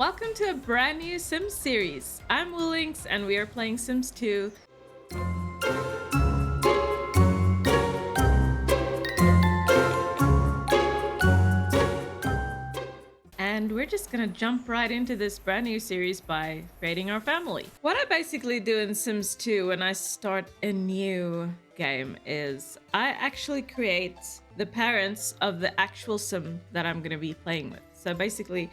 Welcome to a brand new Sims series. I'm Woolinks and we are playing Sims 2. And we're just gonna jump right into this brand new series by creating our family. What I basically do in Sims 2 when I start a new game is I actually create the parents of the actual Sim that I'm gonna be playing with. So basically,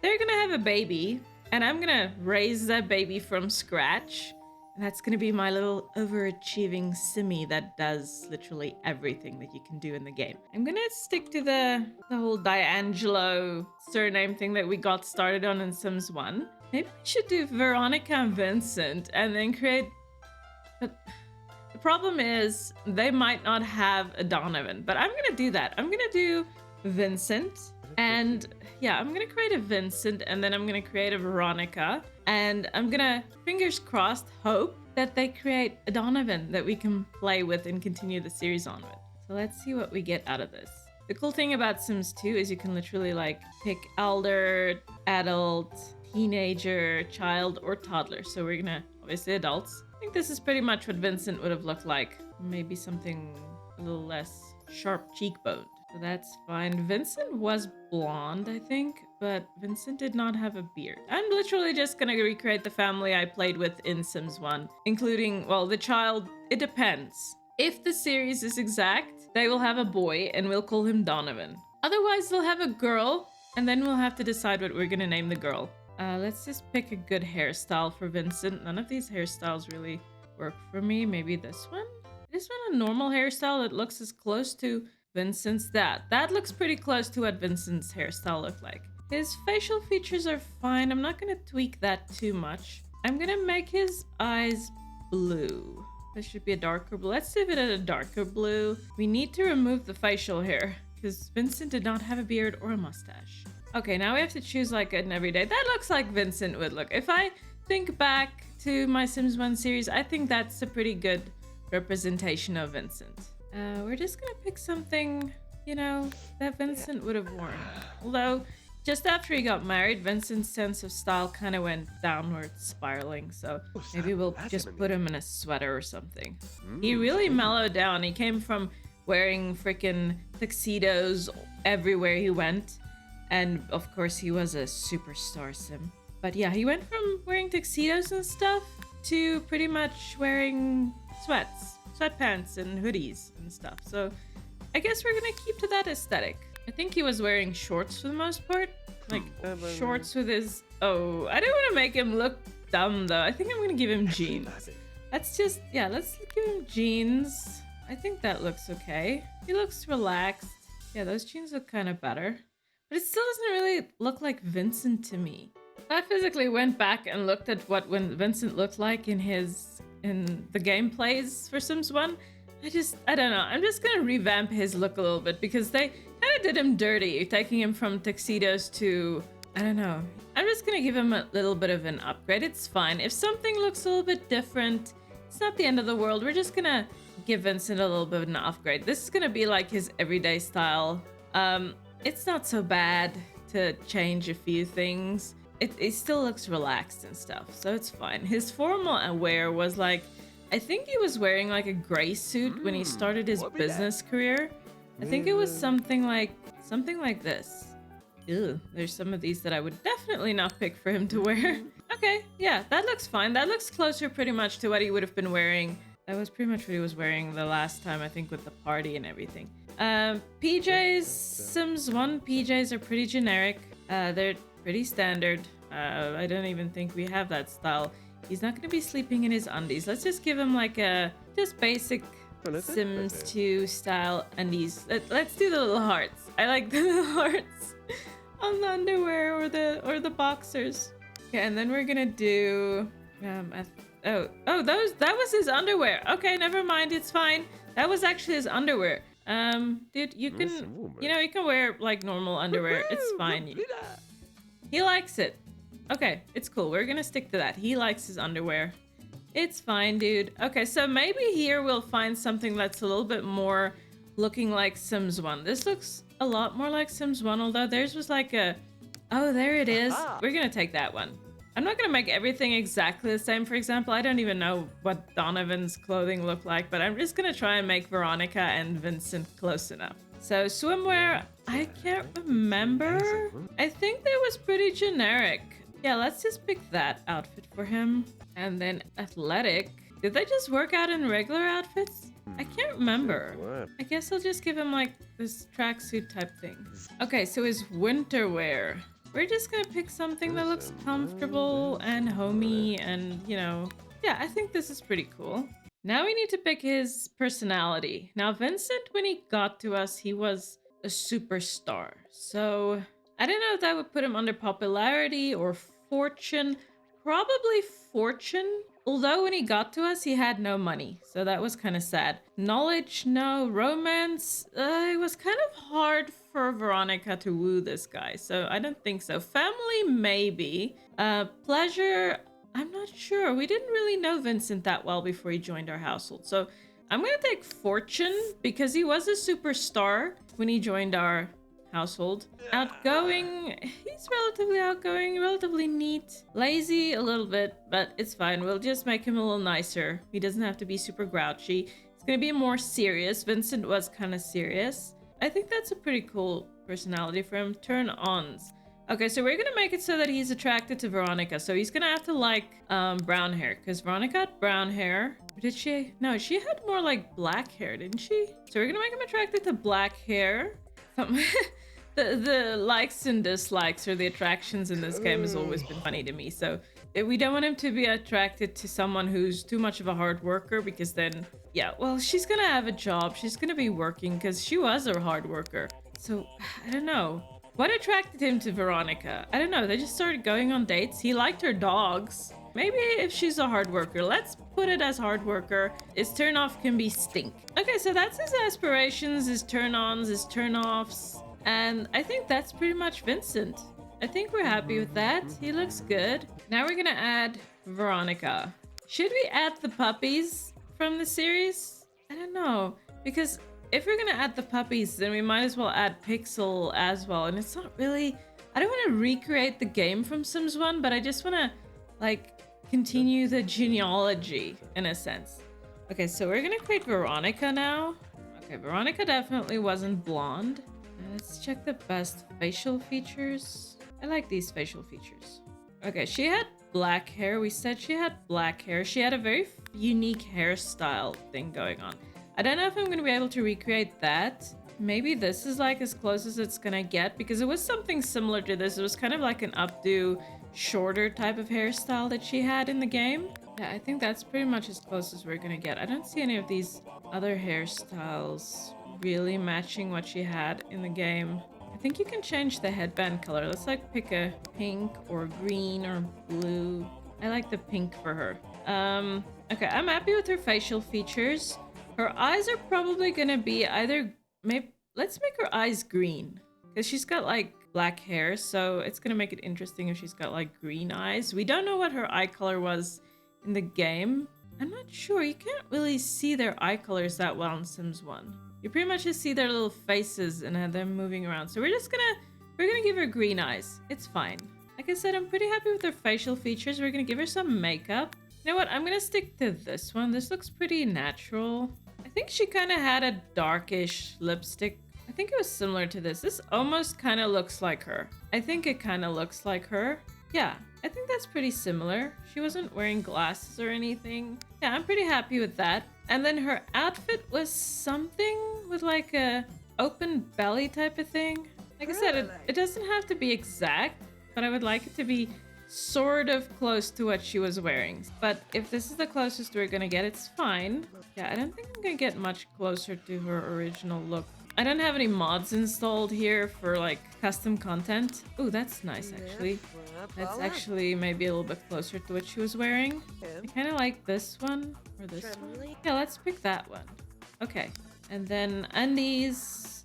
they're gonna have a baby, and I'm gonna raise that baby from scratch. And that's gonna be my little overachieving Simmy that does literally everything that you can do in the game. I'm gonna stick to the whole D'Angelo surname thing that we got started on in Sims 1. Maybe we should do Veronica and Vincent and then create... But the problem is they might not have a Donovan, but I'm gonna do that. I'm gonna do Vincent. And yeah, I'm gonna create a Vincent and then I'm gonna create a Veronica. And I'm gonna, fingers crossed, hope that they create a Donovan that we can play with and continue the series on with. So let's see what we get out of this. The cool thing about Sims 2 is you can literally like pick elder, adult, teenager, child, or toddler. So we're gonna, obviously adults. I think this is pretty much what Vincent would have looked like. Maybe something a little less sharp cheekbone. So that's fine. Vincent was blonde, I think, but Vincent did not have a beard. I'm literally just gonna recreate the family I played with in Sims 1, including, well, the child. It depends. If the series is exact, they will have a boy and we'll call him Donovan. Otherwise, they'll have a girl and then we'll have to decide what we're gonna name the girl. Let's just pick a good hairstyle for Vincent. None of these hairstyles really work for me. Maybe this one? This one a normal hairstyle that looks as close to Vincent's that looks pretty close to what Vincent's hairstyle looked like. His facial features are fine. I'm not gonna tweak that too much. I'm gonna make his eyes blue. This should be a darker blue. Let's leave it at a darker blue. We need to remove the facial hair because Vincent did not have a beard or a mustache. Okay, now we have to choose like an everyday. That looks like Vincent would look. If I think back to my Sims 1 series, I think that's a pretty good representation of Vincent. We're just gonna pick something, you know, that Vincent would have worn. Although, just after he got married, Vincent's sense of style kind of went downward spiraling. So maybe we'll just put him in a sweater or something. He really mellowed down. He came from wearing freaking tuxedos everywhere he went. And of course, he was a superstar Sim. But yeah, he went from wearing tuxedos and stuff to pretty much wearing sweatpants and hoodies and stuff. So I guess we're gonna keep to that aesthetic. I think he was wearing shorts for the most part. Like shorts with his... Oh, I don't want to make him look dumb though. I think I'm gonna give him jeans. Let's give him jeans. I think that looks okay. He looks relaxed. Yeah, those jeans look kind of better. But it still doesn't really look like Vincent to me. I physically went back and looked at what Vincent looked like in the gameplays for Sims 1. I don't know. I'm just gonna revamp his look a little bit because they kind of did him dirty, taking him from tuxedos to, I don't know. I'm just gonna give him a little bit of an upgrade. It's fine. If something looks a little bit different, it's not the end of the world. We're just gonna give Vincent a little bit of an upgrade. This is gonna be like his everyday style. It's not so bad to change a few things. It still looks relaxed and stuff, so it's fine. His formal wear was like, I think he was wearing like a gray suit when he started his business career. I think it was something like this. Ew, there's some of these that I would definitely not pick for him to wear. Okay, yeah, that looks fine. That looks closer pretty much to what he would have been wearing. That was pretty much what he was wearing the last time, I think, with the party and everything. PJs, Sims 1 PJs are pretty generic. They're pretty standard. I don't even think we have that style. He's not gonna be sleeping in his undies. Let's just give him like a just basic Sims 2 style undies. Let's do the little hearts. I like the little hearts on the underwear or the boxers. Okay, and then we're gonna do that was his underwear. Okay, never mind, it's fine. That was actually his underwear. Dude, you can wear like normal underwear. It's fine. He likes it. Okay, it's cool. We're gonna stick to that. He likes his underwear. It's fine, dude. Okay, so maybe here we'll find something that's a little bit more looking like Sims 1. This looks a lot more like Sims 1, although theirs was like a Oh, there it is. We're gonna take that one. I'm not gonna make everything exactly the same. For example, I don't even know what Donovan's clothing looked like, but I'm just gonna try and make Veronica and Vincent close enough. So swimwear, I can't remember. I think that was pretty generic. Yeah, let's just pick that outfit for him. And then athletic. Did they just work out in regular outfits? I can't remember. I guess I'll just give him like this tracksuit type thing. Okay, so his winter wear. We're just gonna pick something that looks comfortable and homey and, you know, yeah, I think this is pretty cool. Now we need to pick his personality. Now, Vincent, when he got to us, he was a superstar. So I don't know if that would put him under popularity or fortune. Probably fortune. Although when he got to us, he had no money. So that was kind of sad. Knowledge, no. Romance, it was kind of hard for Veronica to woo this guy. So I don't think so. Family, maybe. Pleasure, I'm not sure. We didn't really know Vincent that well before he joined our household. So I'm going to take fortune because he was a superstar when he joined our household. Outgoing, he's relatively outgoing, relatively neat. Lazy a little bit, but it's fine. We'll just make him a little nicer. He doesn't have to be super grouchy. It's gonna be more serious. Vincent was kind of serious. I think that's a pretty cool personality for him. Turn-ons. Okay, so we're gonna make it so that he's attracted to Veronica. So he's gonna have to like brown hair because Veronica had brown hair. Or did she? No, she had more like black hair, didn't she? So we're gonna make him attracted to black hair. The likes and dislikes or the attractions in this game has always been funny to me. So we don't want him to be attracted to someone who's too much of a hard worker because then, yeah, well, she's gonna have a job. She's gonna be working because she was a hard worker. So I don't know. What attracted him to Veronica? I don't know. They just started going on dates. He liked her dogs. Maybe if she's a hard worker. Let's put it as hard worker. His turn off can be stink. Okay, so that's his aspirations, his turn-ons, his turn-offs. And I think that's pretty much Vincent. I think we're happy with that. He looks good. Now we're gonna add Veronica. Should we add the puppies from the series? I don't know. Because if we're gonna add the puppies, then we might as well add Pixel as well. And it's not really... I don't want to recreate the game from Sims 1, but I just want to, like, continue the genealogy in a sense. Okay, so we're gonna create Veronica now. Okay, Veronica definitely wasn't blonde. Let's check the best facial features. I like these facial features. Okay, she had black hair. We said she had black hair. She had a very unique hairstyle thing going on. I don't know if I'm going to be able to recreate that. Maybe this is like as close as it's going to get because it was something similar to this. It was kind of like an updo, shorter type of hairstyle that she had in the game. Yeah, I think that's pretty much as close as we're going to get. I don't see any of these other hairstyles really matching what she had in the game. I think you can change the headband color. Let's like pick a pink or green or blue. I like the pink for her. Okay, I'm happy with her facial features. Her eyes are probably gonna be either, maybe, let's make her eyes green. Because she's got like black hair, so it's gonna make it interesting if she's got like green eyes. We don't know what her eye color was in the game. I'm not sure. You can't really see their eye colors that well in Sims 1. You pretty much just see their little faces and them moving around. So we're gonna give her green eyes. It's fine. Like I said, I'm pretty happy with her facial features. We're gonna give her some makeup. You know what? I'm gonna stick to this one. This looks pretty natural. I think she kind of had a darkish lipstick. I think it was similar to this. This almost kind of looks like her. I think it kind of looks like her. Yeah, I think that's pretty similar. She wasn't wearing glasses or anything. Yeah, I'm pretty happy with that. And then her outfit was something with like a open belly type of thing. Like I said, it doesn't have to be exact, but I would like it to be sort of close to what she was wearing. But if this is the closest we're gonna get, it's fine. Yeah, I don't think I'm gonna get much closer to her original look. I don't have any mods installed here for like custom content. Oh, that's nice actually. That's actually maybe a little bit closer to what she was wearing. I kind of like this one or this one. Yeah, let's pick that one. Okay, and then undies.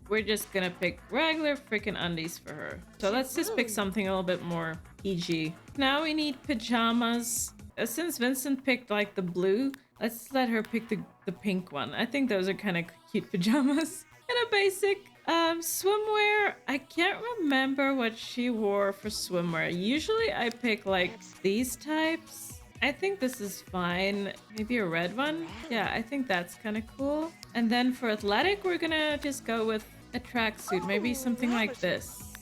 We're just gonna pick regular freaking undies for her. So let's just pick something a little bit more PG. Now we need pajamas. Since Vincent picked like the blue, let's let her pick the pink one. I think those are kind of cute pajamas. And a basic. Swimwear. I can't remember what she wore for swimwear. Usually I pick like these types. I think this is fine. Maybe a red one. Yeah, I think that's kind of cool. And then for athletic, we're gonna just go with a tracksuit. Maybe something like this.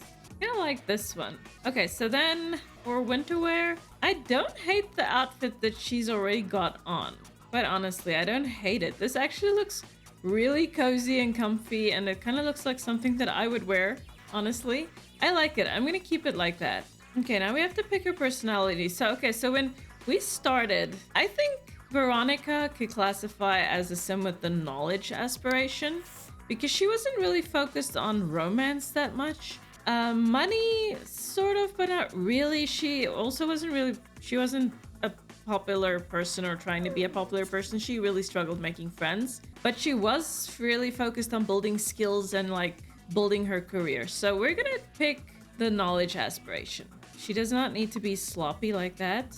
I like this one. Okay, so then for winter wear, I don't hate the outfit that she's already got on. But honestly, I don't hate it. This actually looks really cozy and comfy, and it kind of looks like something that I would wear, honestly. I like it. I'm gonna keep it like that. Okay, now we have to pick her personality. So, okay, so when we started, I think Veronica could classify as a sim with the knowledge aspiration because she wasn't really focused on romance that much. Money, sort of, but not really. She also she wasn't a popular person or trying to be a popular person. She really struggled making friends, but she was really focused on building skills and like building her career. So we're gonna pick the knowledge aspiration. She does not need to be sloppy like that.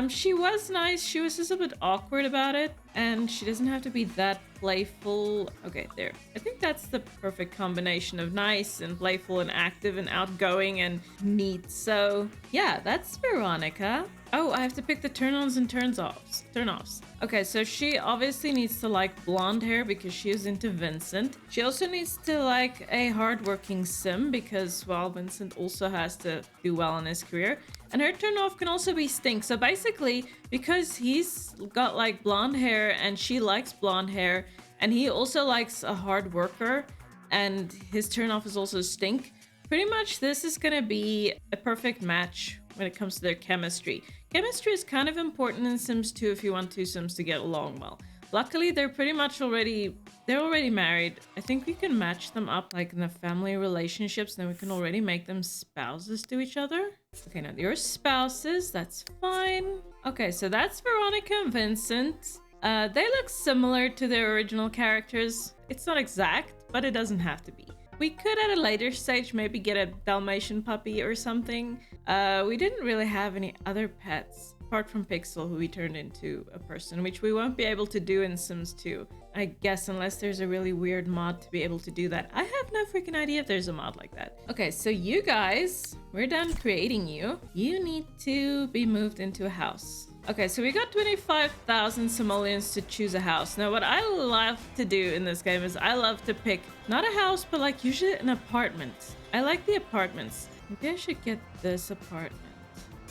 She was nice. She was just a bit awkward about it, and she doesn't have to be that playful. Okay, there. I think that's the perfect combination of nice and playful and active and outgoing and neat. So yeah, that's Veronica. Oh, I have to pick the turn-ons and turn-offs. Okay, so she obviously needs to like blonde hair because she is into Vincent. She also needs to like a hardworking sim because, well, Vincent also has to do well in his career. And her turn-off can also be stink. So basically, because he's got like blonde hair and she likes blonde hair, and he also likes a hard worker, and his turn-off is also stink, pretty much this is gonna be a perfect match when it comes to their chemistry. Chemistry is kind of important in Sims 2 if you want two Sims to get along well. Luckily, they're already married. I think we can match them up like in the family relationships, then we can already make them spouses to each other. Okay, now you're spouses, that's fine. Okay, so that's Veronica and Vincent. They look similar to their original characters. It's not exact, but it doesn't have to be. We could at a later stage maybe get a Dalmatian puppy or something. We didn't really have any other pets apart from Pixel, who we turned into a person, which we won't be able to do in Sims 2. I guess unless there's a really weird mod to be able to do that. I have no freaking idea if there's a mod like that. Okay, so you guys, we're done creating you. You need to be moved into a house. Okay, so we got 25,000 simoleons to choose a house. Now, what I love to do in this game is I love to pick not a house, but like usually an apartment. I like the apartments. Maybe I should get this apartment.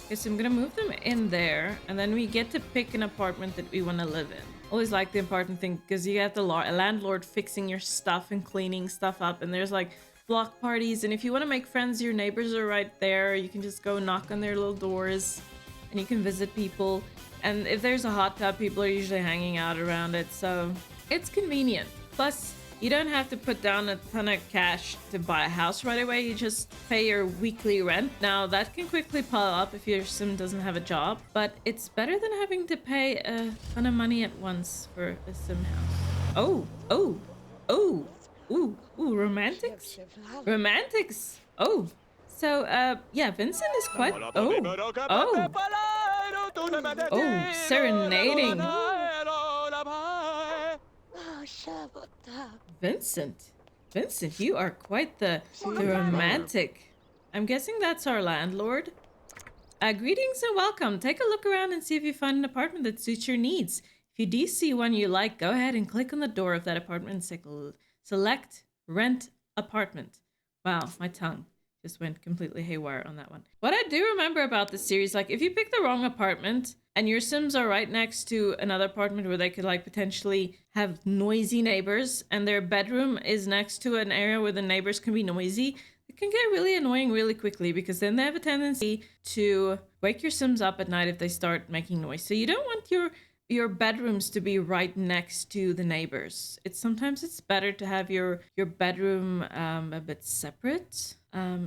Okay, so I'm gonna move them in there, and then we get to pick an apartment that we want to live in. Always like the apartment thing because you have the landlord fixing your stuff and cleaning stuff up, and there's like block parties, and if you want to make friends, your neighbors are right there. You can just go knock on their little doors and you can visit people, and if there's a hot tub, people are usually hanging out around it, so it's convenient. Plus, you don't have to put down a ton of cash to buy a house right away. You just pay your weekly rent. Now, that can quickly pile up if your sim doesn't have a job, but it's better than having to pay a ton of money at once for a sim house. Romantics? Romantics! So, yeah, Vincent is quite... Serenading. Vincent, you are quite the romantic. I'm guessing that's our landlord. Greetings and welcome. Take a look around and see if you find an apartment that suits your needs. If you do see one you like, go ahead and click on the door of that apartment and select rent apartment. Wow, my tongue just went completely haywire on that one. What I do remember about this series, like if you pick the wrong apartment and your Sims are right next to another apartment where they could like potentially have noisy neighbors, and their bedroom is next to an area where the neighbors can be noisy, it can get really annoying really quickly because then they have a tendency to wake your Sims up at night if they start making noise. So you don't want your bedrooms to be right next to the neighbors. Sometimes it's better to have your bedroom a bit separate.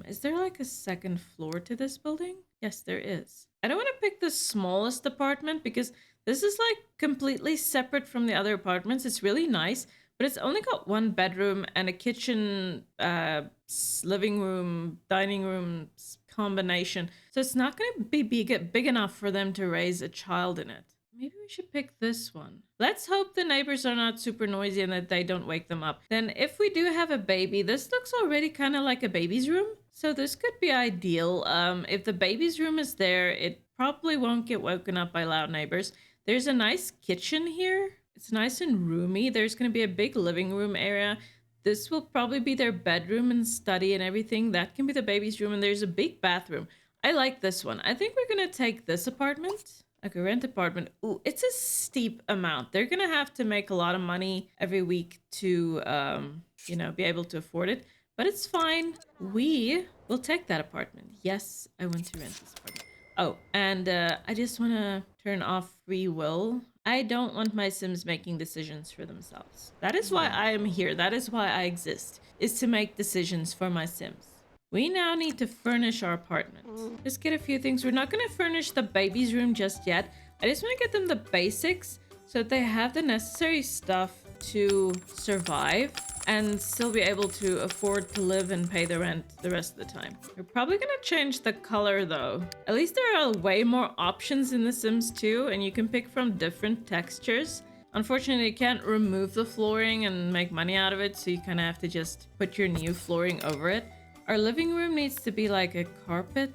Is there like a second floor to this building? Yes, there is. I don't want to pick the smallest apartment because this is like completely separate from the other apartments. It's really nice, but it's only got one bedroom and a kitchen, living room, dining room combination. So it's not going to be big enough for them to raise a child in it. Maybe we should pick this one. Let's hope the neighbors are not super noisy and that they don't wake them up. Then if we do have a baby, this looks already kind of like a baby's room. So this could be ideal. If the baby's room is there, it probably won't get woken up by loud neighbors. There's a nice kitchen here. It's nice and roomy. There's going to be a big living room area. This will probably be their bedroom and study and everything. That can be the baby's room. And there's a big bathroom. I like this one. I think we're going to take this apartment. Okay, rent apartment. Ooh, it's a steep amount. They're going to have to make a lot of money every week to, you know, be able to afford it. But it's fine. We will take that apartment. Yes, I want to rent this apartment. Oh, and I just want to turn off free will. I don't want my Sims making decisions for themselves. That is why I am here. That is why I exist, is to make decisions for my Sims. We now need to furnish our apartment. Just get a few things. We're not going to furnish the baby's room just yet. I just want to get them the basics so that they have the necessary stuff to survive and still be able to afford to live and pay the rent the rest of the time. We're probably going to change the color though. At least there are way more options in The Sims 2 and you can pick from different textures. Unfortunately, you can't remove the flooring and make money out of it, so you kind of have to just put your new flooring over it. Our living room needs to be like a carpet,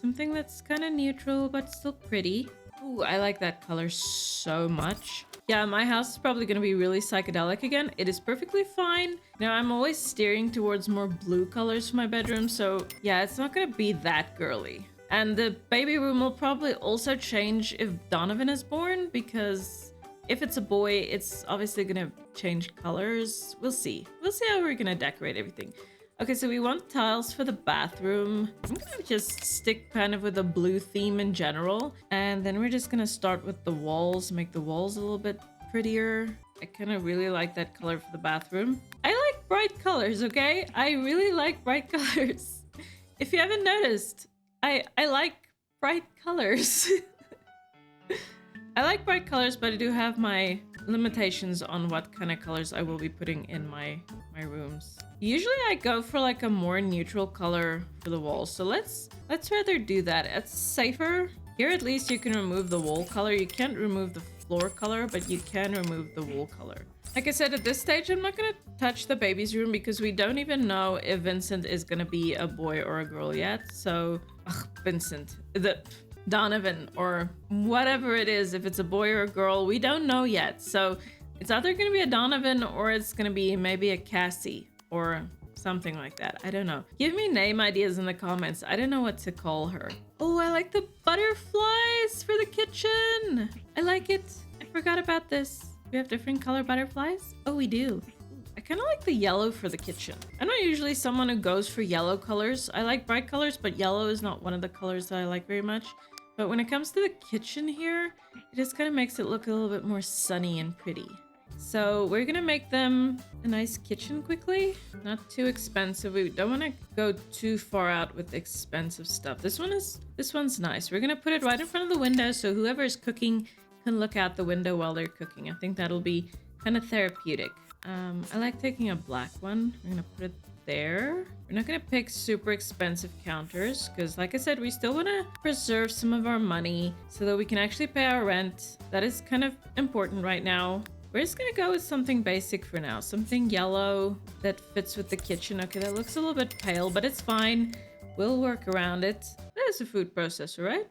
something that's kind of neutral but still pretty. Ooh, I like that color so much. Yeah, my house is probably going to be really psychedelic again. It is perfectly fine. Now, I'm always steering towards more blue colors for my bedroom, so yeah, it's not going to be that girly. And the baby room will probably also change if Donovan is born, because if it's a boy, it's obviously going to change colors. We'll see. We'll see how we're going to decorate everything. Okay, so we want tiles for the bathroom. I'm gonna just stick kind of with a blue theme in general. And then we're just gonna start with the walls, make the walls a little bit prettier. I kind of really like that color for the bathroom. I like bright colors, okay? I really like bright colors. If you haven't noticed, I like bright colors. I like bright colors, but I do have my limitations on what kind of colors I will be putting in my rooms. Usually I go for like a more neutral color for the walls, so let's rather do that. It's safer. Here at least you can remove the wall color. You can't remove the floor color, but you can remove the wall color. Like I said, at this stage I'm not gonna touch the baby's room because we don't even know if Vincent is gonna be a boy or a girl yet. So Vincent, the Donovan, or whatever it is, if it's a boy or a girl, we don't know yet. So it's either gonna be a Donovan or it's gonna be maybe a Cassie or something like that. I don't know. Give me name ideas in the comments. I don't know what to call her. Oh, I like the butterflies for the kitchen. I like it. I forgot about this. We have different color butterflies? Oh, we do. I kind of like the yellow for the kitchen. I'm not usually someone who goes for yellow colors. I like bright colors, but yellow is not one of the colors that I like very much. But when it comes to the kitchen here, it just kind of makes it look a little bit more sunny and pretty. So we're gonna make them a nice kitchen quickly. Not too expensive. We don't want to go too far out with expensive stuff. This one's nice. We're gonna put it right in front of the window so whoever is cooking can look out the window while they're cooking. I think that'll be kind of therapeutic. I like taking a black one. I'm gonna put it there. We're not gonna pick super expensive counters because, like I said, we still want to preserve some of our money so that we can actually pay our rent. That is kind of important right now. We're just gonna go with something basic for now. Something yellow that fits with the kitchen. Okay, that looks a little bit pale, but it's fine. We'll work around it. That is a food processor, right?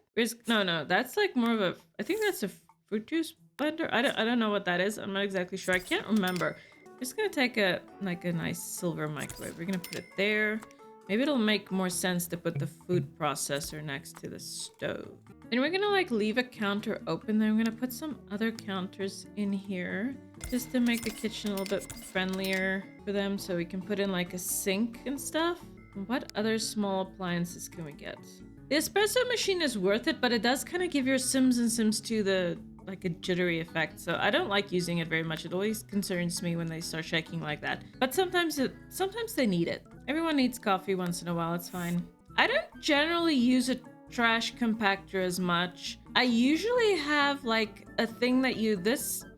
No, that's like more of a, I think that's a fruit juice blender. I don't know what that is. I'm not exactly sure. I can't remember. I'm just gonna take a nice silver microwave. We're gonna put it there. Maybe it'll make more sense to put the food processor next to the stove. And we're gonna like leave a counter open there. I'm gonna put some other counters in here just to make the kitchen a little bit friendlier for them, so we can put in like a sink and stuff. What other small appliances can we get? The espresso machine is worth it, but it does kind of give your Sims and Sims 2 the like a jittery effect, so I don't like using it very much. It always concerns me when they start shaking like that, but sometimes they need it. Everyone needs coffee once in a while. It's fine. I don't generally use a trash compactor as much. I usually have like a thing that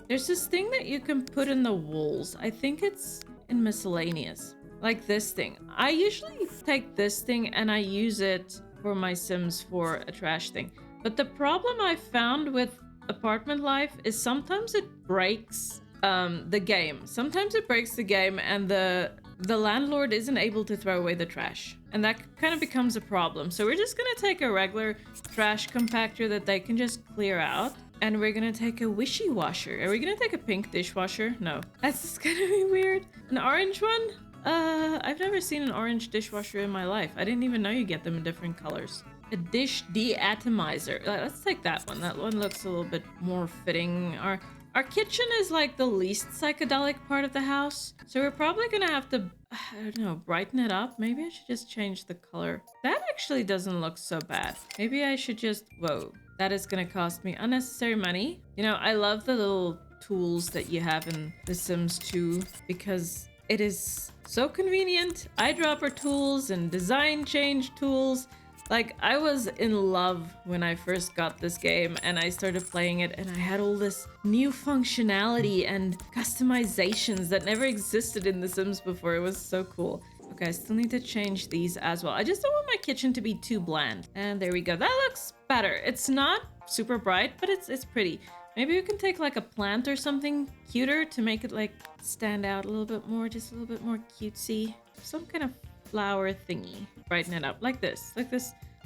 there's this thing that you can put in the walls. I think it's in miscellaneous, like this thing. I usually take this thing and I use it for my Sims for a trash thing. But the problem I found with apartment life is sometimes it breaks the game. Sometimes it breaks the game and the landlord isn't able to throw away the trash. And that kind of becomes a problem. So we're just gonna take a regular trash compactor that they can just clear out. And we're gonna take a wishy washer. Are we gonna take a pink dishwasher? No. That's just gonna be weird. An orange one? I've never seen an orange dishwasher in my life. I didn't even know you get them in different colors. A dish deatomizer. Let's take that one. That one looks a little bit more fitting. Our kitchen is like the least psychedelic part of the house. So we're probably gonna have to, I don't know, brighten it up. Maybe I should just change the color. That actually doesn't look so bad. Maybe I should just, whoa. That is gonna cost me unnecessary money. You know, I love the little tools that you have in The Sims 2 because it is so convenient. Eyedropper tools and design change tools. Like, I was in love when I first got this game and I started playing it and I had all this new functionality and customizations that never existed in The Sims before. It was so cool. Okay, I still need to change these as well. I just don't want my kitchen to be too bland. And there we go. That looks better. It's not super bright, but it's pretty. Maybe we can take like a plant or something cuter to make it like stand out a little bit more, just a little bit more cutesy. Some kind of flower thingy. Brighten it up like this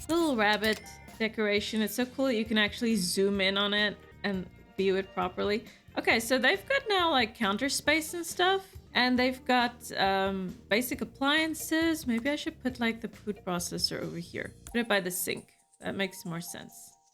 little rabbit decoration. It's so cool that you can actually zoom in on it and view it properly. Okay, so they've got now like counter space and stuff. And they've got basic appliances. Maybe I should put like the food processor over here. Put it by the sink. That makes more sense.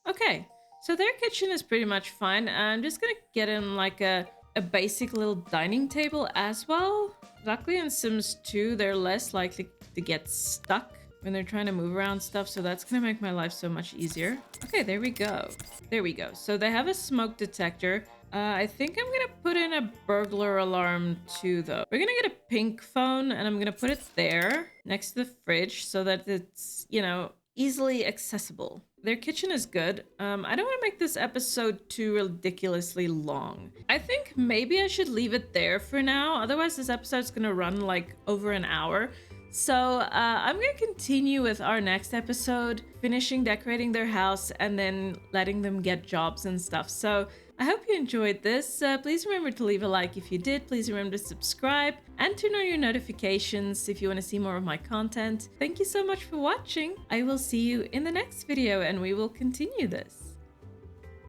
Okay, so their kitchen is pretty much fine. I'm just gonna get in like a basic little dining table as well. Luckily in Sims 2, they're less likely to get stuck when they're trying to move around stuff. So that's gonna make my life so much easier. Okay, there we go. There we go. So they have a smoke detector. I think I'm gonna put in a burglar alarm too, though. We're gonna get a pink phone and I'm gonna put it there next to the fridge so that it's, you know, easily accessible. Their kitchen is good. I don't want to make this episode too ridiculously long. I think maybe I should leave it there for now. Otherwise, this episode's gonna run like over an hour. So I'm gonna continue with our next episode, finishing decorating their house and then letting them get jobs and stuff. So I hope you enjoyed this. Please remember to leave a like if you did. Please remember to subscribe and turn on your notifications if you want to see more of my content. Thank you so much for watching. I will see you in the next video and we will continue this.